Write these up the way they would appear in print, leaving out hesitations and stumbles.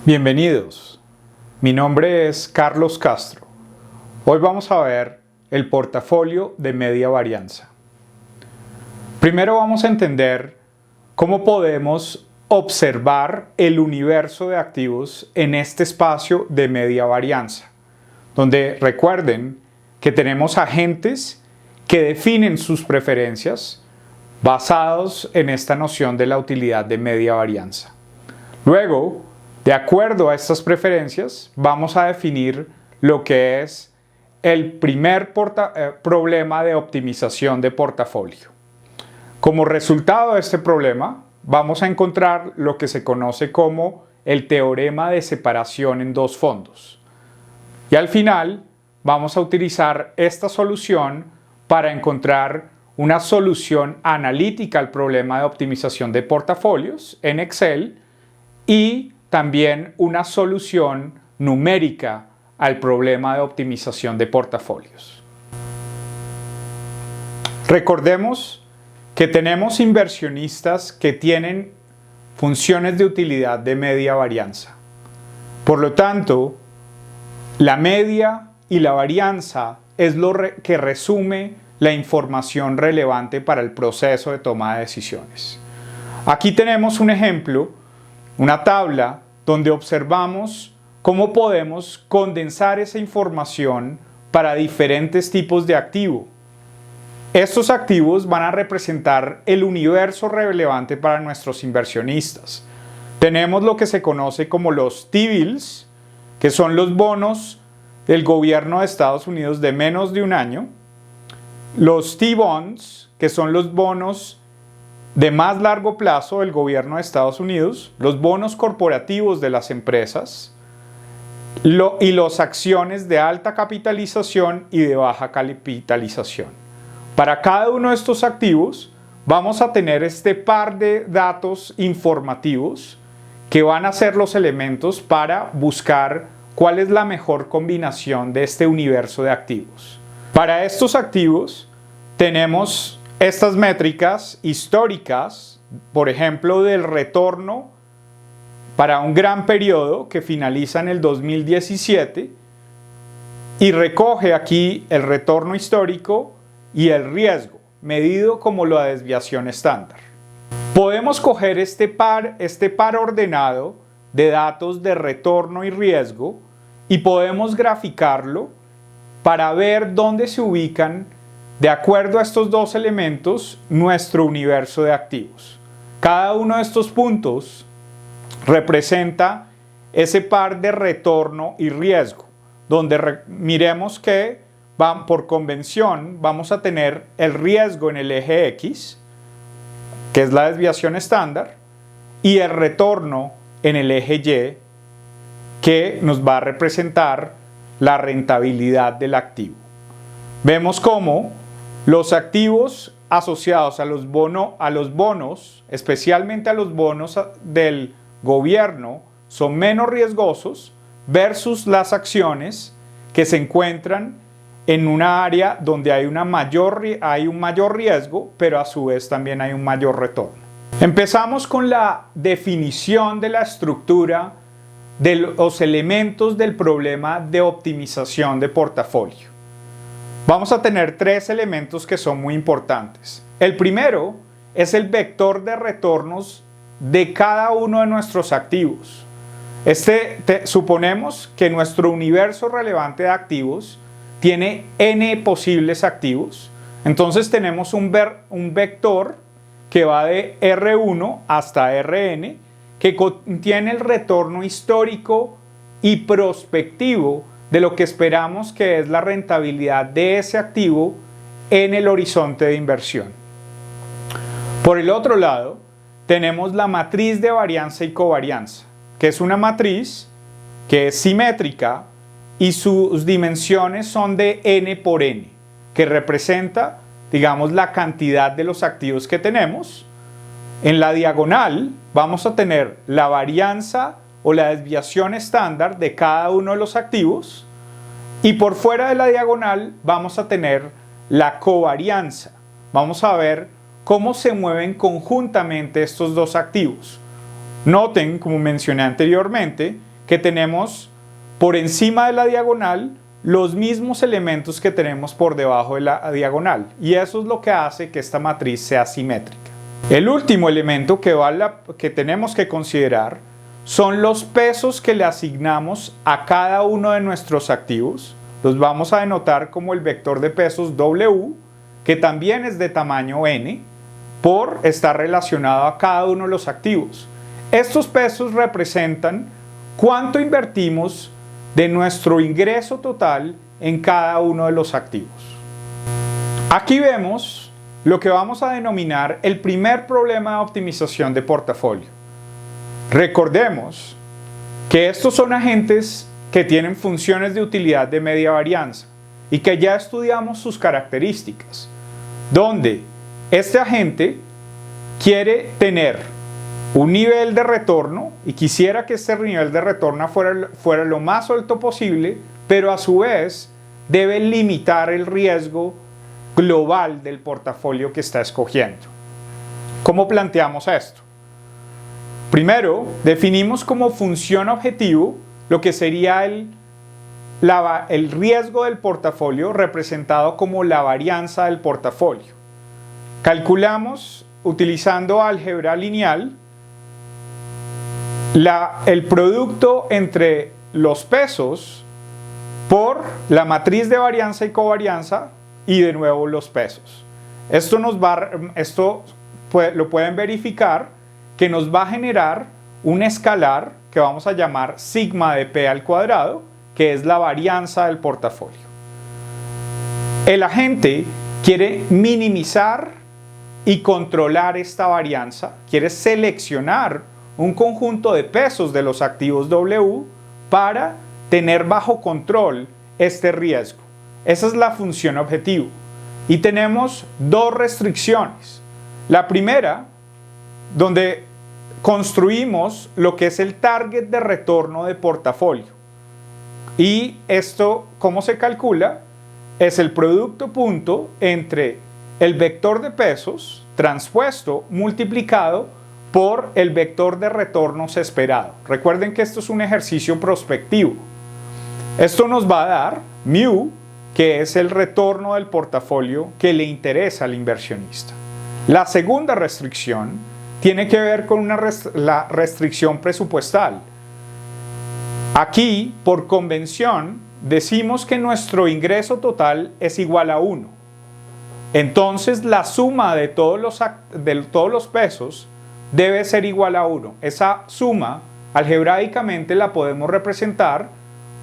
Bienvenidos, mi nombre es Carlos Castro. Hoy vamos a ver el portafolio de media varianza. Primero vamos a entender cómo podemos observar el universo de activos en este espacio de media varianza, donde recuerden que tenemos agentes que definen sus preferencias basados en esta noción de la utilidad de media varianza. Luego, de acuerdo a estas preferencias, vamos a definir lo que es el primer problema de optimización de portafolio. Como resultado de este problema, vamos a encontrar lo que se conoce como el teorema de separación en dos fondos. Y al final, vamos a utilizar esta solución para encontrar una solución analítica al problema de optimización de portafolios en Excel y también una solución numérica al problema de optimización de portafolios. Recordemos que tenemos inversionistas que tienen funciones de utilidad de media varianza. Por lo tanto, la media y la varianza es lo que resume la información relevante para el proceso de toma de decisiones. Aquí tenemos un ejemplo, una tabla donde observamos cómo podemos condensar esa información para diferentes tipos de activo. Estos activos van a representar el universo relevante para nuestros inversionistas. Tenemos lo que se conoce como los T-bills, que son los bonos del gobierno de Estados Unidos de menos de un año, los T-bonds, que son los bonos de más largo plazo del gobierno de Estados Unidos, los bonos corporativos de las empresas y las acciones de alta capitalización y de baja capitalización. Para cada uno de estos activos vamos a tener este par de datos informativos que van a ser los elementos para buscar cuál es la mejor combinación de este universo de activos. Para estos activos tenemos estas métricas históricas, por ejemplo, del retorno para un gran periodo que finaliza en el 2017 y recoge aquí el retorno histórico y el riesgo, medido como la desviación estándar. Podemos coger este par ordenado de datos de retorno y riesgo y podemos graficarlo para ver dónde se ubican, de acuerdo a estos dos elementos, nuestro universo de activos. Cada uno de estos puntos representa ese par de retorno y riesgo, donde miremos que por convención vamos a tener el riesgo en el eje X, que es la desviación estándar, y el retorno en el eje Y, que nos va a representar la rentabilidad del activo. Vemos cómo los activos asociados a los bonos, especialmente a los bonos del gobierno, son menos riesgosos versus las acciones que se encuentran en una área donde hay un mayor riesgo, pero a su vez también hay un mayor retorno. Empezamos con la definición de la estructura de los elementos del problema de optimización de portafolio. Vamos a tener tres elementos que son muy importantes. El primero es el vector de retornos de cada uno de nuestros activos. Suponemos que nuestro universo relevante de activos tiene n posibles activos. Entonces tenemos un vector que va de R1 hasta Rn, que contiene el retorno histórico y prospectivo de lo que esperamos que es la rentabilidad de ese activo en el horizonte de inversión. Por el otro lado, tenemos la matriz de varianza y covarianza, que es una matriz que es simétrica y sus dimensiones son de n por n, que representa, digamos, la cantidad de los activos que tenemos. En la diagonal vamos a tener la varianza o la desviación estándar de cada uno de los activos, y por fuera de la diagonal vamos a tener la covarianza. Vamos a ver cómo se mueven conjuntamente estos dos activos. Noten, como mencioné anteriormente, que tenemos por encima de la diagonal los mismos elementos que tenemos por debajo de la diagonal, y eso es lo que hace que esta matriz sea simétrica. El último elemento que tenemos que considerar son los pesos que le asignamos a cada uno de nuestros activos. Los vamos a denotar como el vector de pesos W, que también es de tamaño n, por estar relacionado a cada uno de los activos. Estos pesos representan cuánto invertimos de nuestro ingreso total en cada uno de los activos. Aquí vemos lo que vamos a denominar el primer problema de optimización de portafolio. Recordemos que estos son agentes que tienen funciones de utilidad de media varianza y que ya estudiamos sus características, donde este agente quiere tener un nivel de retorno y quisiera que este nivel de retorno fuera lo más alto posible, pero a su vez debe limitar el riesgo global del portafolio que está escogiendo. ¿Cómo planteamos esto? Primero, definimos como función objetivo lo que sería el riesgo del portafolio representado como la varianza del portafolio. Calculamos, utilizando álgebra lineal, el producto entre los pesos por la matriz de varianza y covarianza y de nuevo los pesos. Esto lo pueden verificar, que nos va a generar un escalar que vamos a llamar sigma de p al cuadrado, que es la varianza del portafolio. El agente quiere minimizar y controlar esta varianza, quiere seleccionar un conjunto de pesos de los activos W para tener bajo control este riesgo. Esa es la función objetivo. Y tenemos dos restricciones. La primera, donde construimos lo que es el target de retorno de portafolio. Y esto, ¿cómo se calcula? Es el producto punto entre el vector de pesos transpuesto multiplicado por el vector de retornos esperado. Recuerden que esto es un ejercicio prospectivo. Esto nos va a dar mu, que es el retorno del portafolio que le interesa al inversionista. La segunda restricción tiene que ver con la restricción presupuestal. Aquí, por convención, decimos que nuestro ingreso total es igual a 1. Entonces, la suma de todos los pesos debe ser igual a 1. Esa suma, algebraicamente, la podemos representar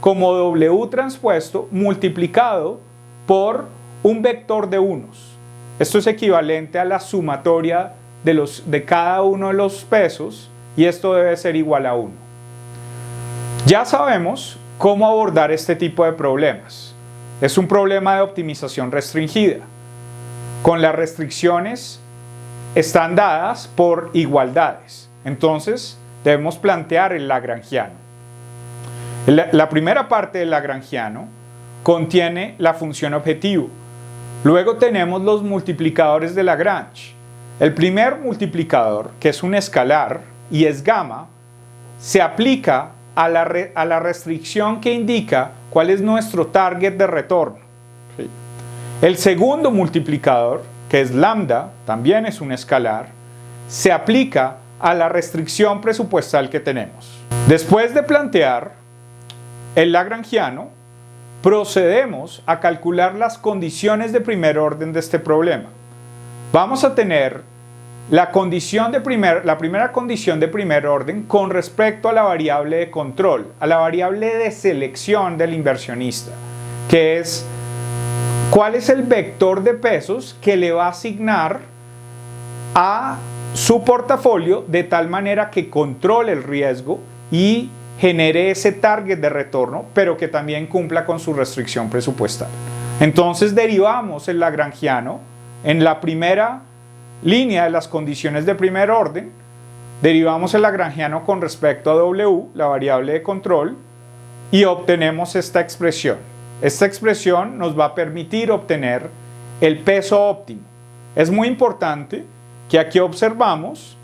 como W transpuesto multiplicado por un vector de unos. Esto es equivalente a la sumatoria de cada uno de los pesos, y esto debe ser igual a 1. Ya sabemos cómo abordar este tipo de problemas. Es un problema de optimización restringida. Con las restricciones están dadas por igualdades. Entonces debemos plantear el lagrangiano. La primera parte del lagrangiano contiene la función objetivo. Luego tenemos los multiplicadores de Lagrange. El primer multiplicador, que es un escalar y es gamma, se aplica a la restricción que indica cuál es nuestro target de retorno. ¿Sí? El segundo multiplicador, que es lambda, también es un escalar, se aplica a la restricción presupuestal que tenemos. Después de plantear el lagrangiano, procedemos a calcular las condiciones de primer orden de este problema. Vamos a tener la primera condición de primer orden con respecto a la variable de control, a la variable de selección del inversionista, que es cuál es el vector de pesos que le va a asignar a su portafolio de tal manera que controle el riesgo y genere ese target de retorno, pero que también cumpla con su restricción presupuestal. Entonces derivamos el lagrangiano en la primera línea de las condiciones de primer orden, derivamos el lagrangiano con respecto a W, la variable de control, y obtenemos esta expresión. Esta expresión nos va a permitir obtener el peso óptimo. Es muy importante que aquí observamos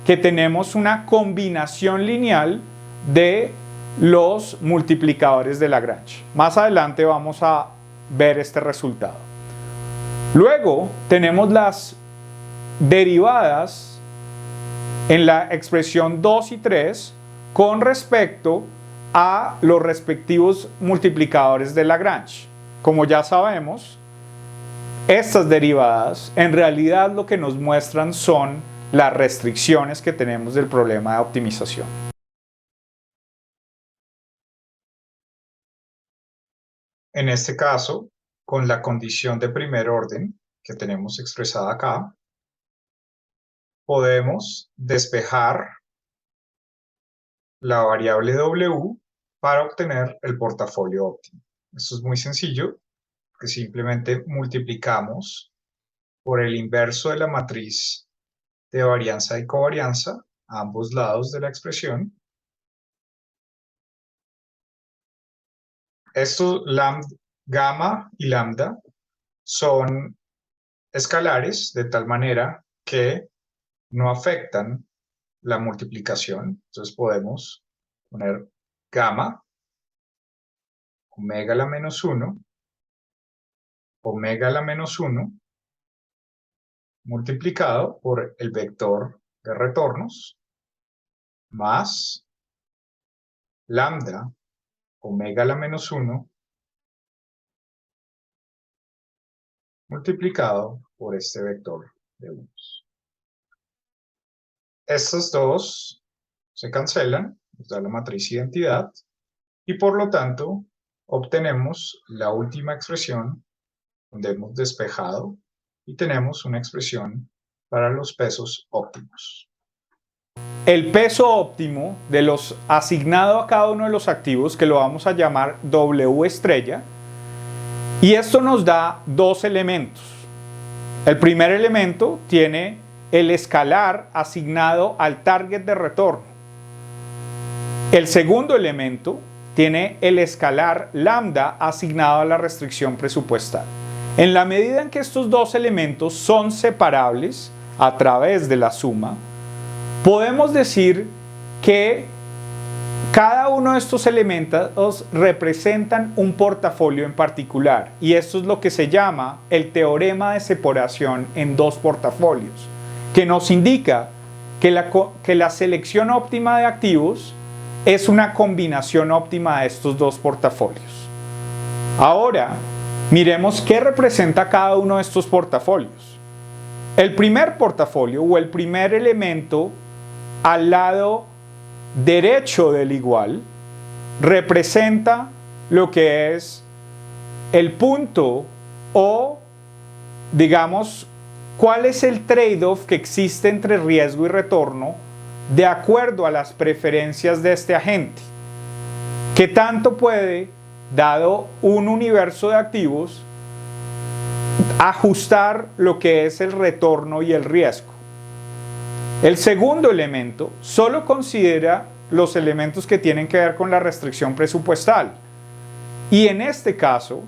que tenemos una combinación lineal de los multiplicadores de Lagrange. Más adelante vamos a ver este resultado. Luego tenemos las derivadas en la expresión 2 y 3 con respecto a los respectivos multiplicadores de Lagrange. Como ya sabemos, estas derivadas en realidad lo que nos muestran son las restricciones que tenemos del problema de optimización. En este caso, con la condición de primer orden que tenemos expresada acá, podemos despejar la variable W para obtener el portafolio óptimo. Esto es muy sencillo, que simplemente multiplicamos por el inverso de la matriz de varianza y covarianza a ambos lados de la expresión. Estos gamma y lambda son escalares de tal manera que no afectan la multiplicación. Entonces podemos poner gamma, omega a la menos 1, omega a la menos 1, multiplicado por el vector de retornos, más lambda, omega a la menos 1, multiplicado por este vector de 1. Estos dos se cancelan, nos da la matriz identidad, y por lo tanto obtenemos la última expresión donde hemos despejado y tenemos una expresión para los pesos óptimos. El peso óptimo de los asignado a cada uno de los activos, que lo vamos a llamar W estrella, y esto nos da dos elementos. El primer elemento tiene el escalar asignado al target de retorno. El segundo elemento tiene el escalar lambda asignado a la restricción presupuestal. En la medida en que estos dos elementos son separables a través de la suma, podemos decir que cada uno de estos elementos representan un portafolio en particular, y esto es lo que se llama el teorema de separación en dos portafolios, que nos indica que la selección óptima de activos es una combinación óptima de estos dos portafolios. Ahora, miremos qué representa cada uno de estos portafolios. El primer portafolio o el primer elemento al lado derecho del igual representa lo que es el punto o, digamos, cuál es el trade-off que existe entre riesgo y retorno de acuerdo a las preferencias de este agente. ¿Qué tanto puede, dado un universo de activos, ajustar lo que es el retorno y el riesgo? El segundo elemento solo considera los elementos que tienen que ver con la restricción presupuestal. Y en este caso,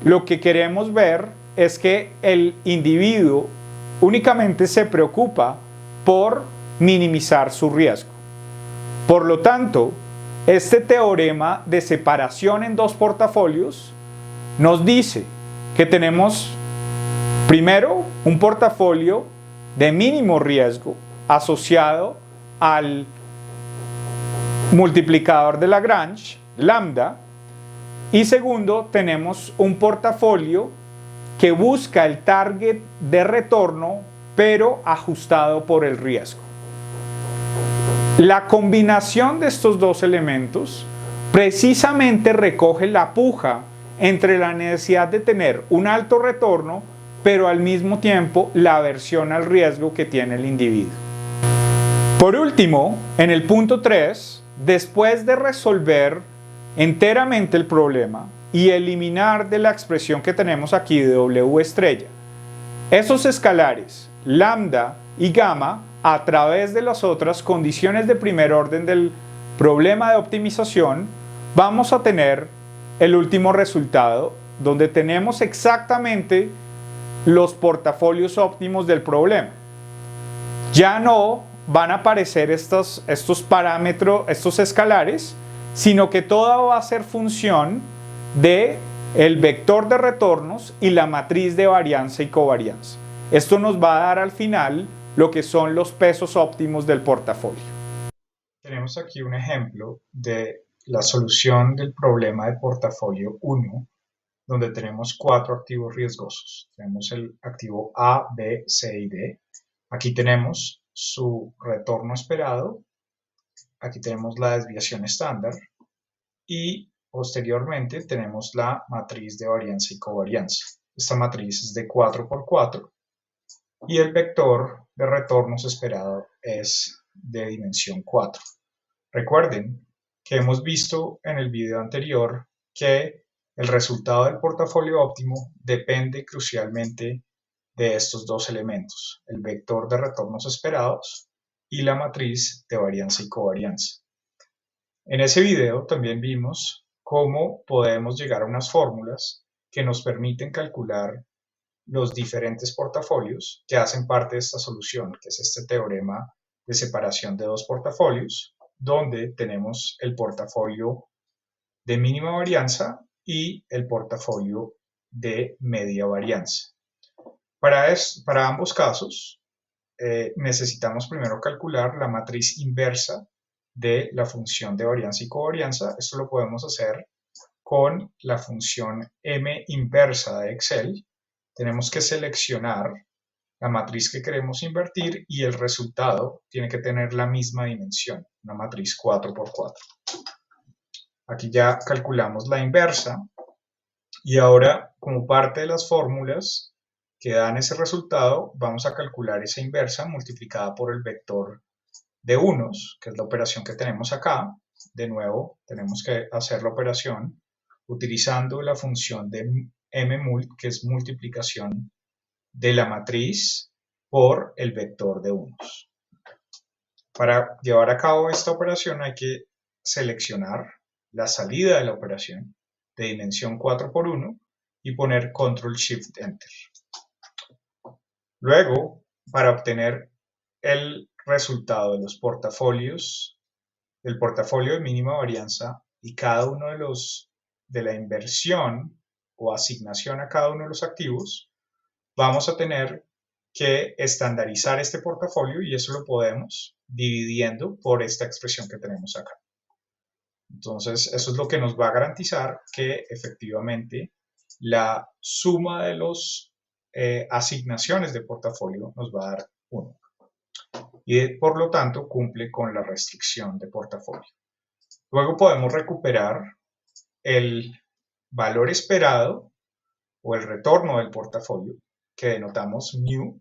lo que queremos ver es que el individuo únicamente se preocupa por minimizar su riesgo. Por lo tanto, este teorema de separación en dos portafolios nos dice que tenemos primero un portafolio de mínimo riesgo asociado al multiplicador de Lagrange, lambda, y segundo, tenemos un portafolio que busca el target de retorno, pero ajustado por el riesgo. La combinación de estos dos elementos precisamente recoge la puja entre la necesidad de tener un alto retorno, pero al mismo tiempo la aversión al riesgo que tiene el individuo. Por último, en el punto 3, después de resolver enteramente el problema y eliminar de la expresión que tenemos aquí de W estrella esos escalares lambda y gamma a través de las otras condiciones de primer orden del problema de optimización, vamos a tener el último resultado donde tenemos exactamente los portafolios óptimos del problema. Ya no van a aparecer estos parámetros, estos escalares, sino que toda va a ser función de el vector de retornos y la matriz de varianza y covarianza. Esto nos va a dar al final lo que son los pesos óptimos del portafolio. Tenemos aquí un ejemplo de la solución del problema de portafolio 1, donde tenemos 4 activos riesgosos. Tenemos el activo A, B, C y D. Aquí tenemos su retorno esperado. Aquí tenemos la desviación estándar. Y posteriormente tenemos la matriz de varianza y covarianza. Esta matriz es de 4×4 y el vector de retornos esperado es de dimensión 4. Recuerden que hemos visto en el video anterior que el resultado del portafolio óptimo depende crucialmente de estos dos elementos, el vector de retornos esperados y la matriz de varianza y covarianza. En ese video también vimos cómo podemos llegar a unas fórmulas que nos permiten calcular los diferentes portafolios que hacen parte de esta solución, que es este teorema de separación de dos portafolios, donde tenemos el portafolio de mínima varianza y el portafolio de media varianza. Para ambos casos, necesitamos primero calcular la matriz inversa de la función de varianza y covarianza. Esto lo podemos hacer con la función M inversa de Excel. Tenemos que seleccionar la matriz que queremos invertir y el resultado tiene que tener la misma dimensión, una matriz 4×4. Aquí ya calculamos la inversa y ahora, como parte de las fórmulas que dan ese resultado, vamos a calcular esa inversa multiplicada por el vector de unos, que es la operación que tenemos acá. De nuevo, tenemos que hacer la operación utilizando la función de mmult, que es multiplicación de la matriz por el vector de unos. Para llevar a cabo esta operación hay que seleccionar la salida de la operación de dimensión 4×1 y poner Ctrl+Shift+Enter. Luego, para obtener el resultado de los portafolios, del portafolio de mínima varianza y cada uno de la inversión o asignación a cada uno de los activos, vamos a tener que estandarizar este portafolio y eso lo podemos dividiendo por esta expresión que tenemos acá. Entonces, eso es lo que nos va a garantizar que efectivamente la suma de las asignaciones de portafolio nos va a dar 1. Y por lo tanto cumple con la restricción de portafolio. Luego podemos recuperar el valor esperado o el retorno del portafolio, que denotamos mu,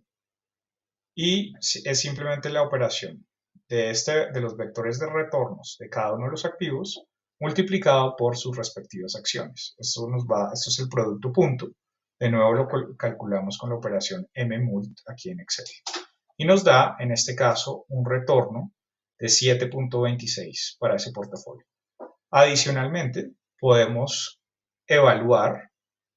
y es simplemente la operación de los vectores de retornos de cada uno de los activos multiplicado por sus respectivas acciones. Esto es el producto punto. De nuevo lo calculamos con la operación mmult aquí en Excel. Y nos da, en este caso, un retorno de 7.26 para ese portafolio. Adicionalmente, podemos evaluar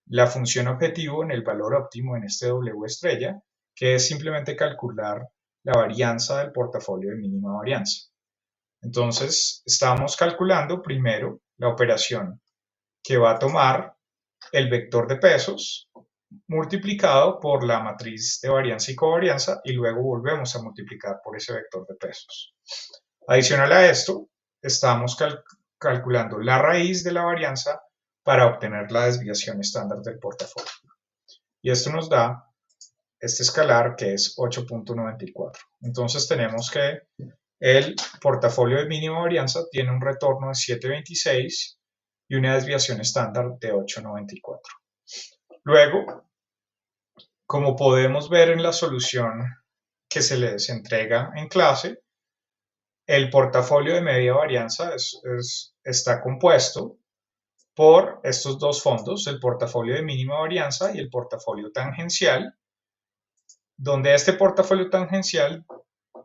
la función objetivo en el valor óptimo en este W estrella, que es simplemente calcular la varianza del portafolio de mínima varianza. Entonces, estamos calculando primero la operación que va a tomar el vector de pesos multiplicado por la matriz de varianza y covarianza y luego volvemos a multiplicar por ese vector de pesos. Adicional a esto, estamos calculando la raíz de la varianza para obtener la desviación estándar del portafolio. Y esto nos da este escalar que es 8.94. Entonces tenemos que el portafolio de mínima varianza tiene un retorno de 7.26 y una desviación estándar de 8.94. Luego, como podemos ver en la solución que se les entrega en clase, el portafolio de media varianza está compuesto por estos dos fondos, el portafolio de mínima varianza y el portafolio tangencial, donde este portafolio tangencial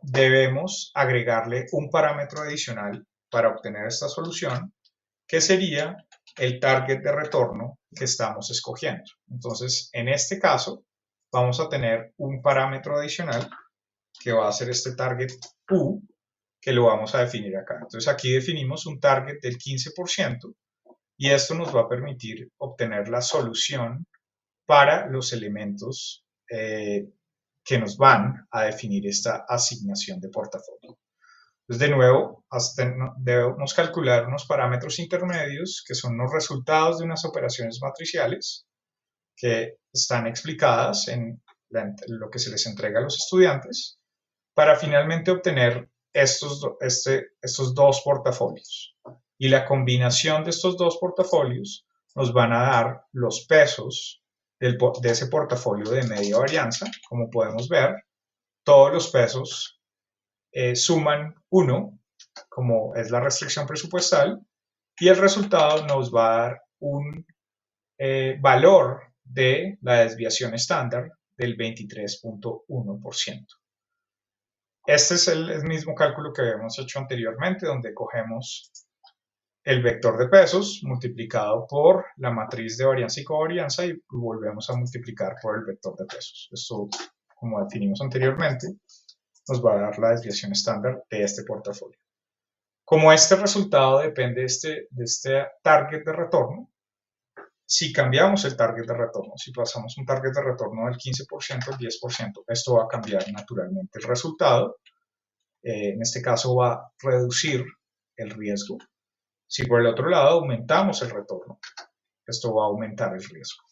debemos agregarle un parámetro adicional para obtener esta solución, que sería el target de retorno que estamos escogiendo. Entonces, en este caso, vamos a tener un parámetro adicional que va a ser este target U, que lo vamos a definir acá. Entonces aquí definimos un target del 15% y esto nos va a permitir obtener la solución para los elementos que nos van a definir esta asignación de portafolio. Entonces, de nuevo, debemos calcular unos parámetros intermedios que son los resultados de unas operaciones matriciales que están explicadas en lo que se les entrega a los estudiantes para finalmente obtener estos dos portafolios. Y la combinación de estos dos portafolios nos van a dar los pesos de ese portafolio de media varianza. Como podemos ver, todos los pesos suman 1, como es la restricción presupuestal, y el resultado nos va a dar un valor de la desviación estándar del 23.1%. Este es el mismo cálculo que habíamos hecho anteriormente, donde cogemos el vector de pesos multiplicado por la matriz de varianza y covarianza y volvemos a multiplicar por el vector de pesos. Esto, como definimos anteriormente, nos va a dar la desviación estándar de este portafolio. Como este resultado depende de este target de retorno, si cambiamos el target de retorno, si pasamos un target de retorno del 15% al 10%, esto va a cambiar naturalmente el resultado. En este caso va a reducir el riesgo. Si por el otro lado aumentamos el retorno, esto va a aumentar el riesgo.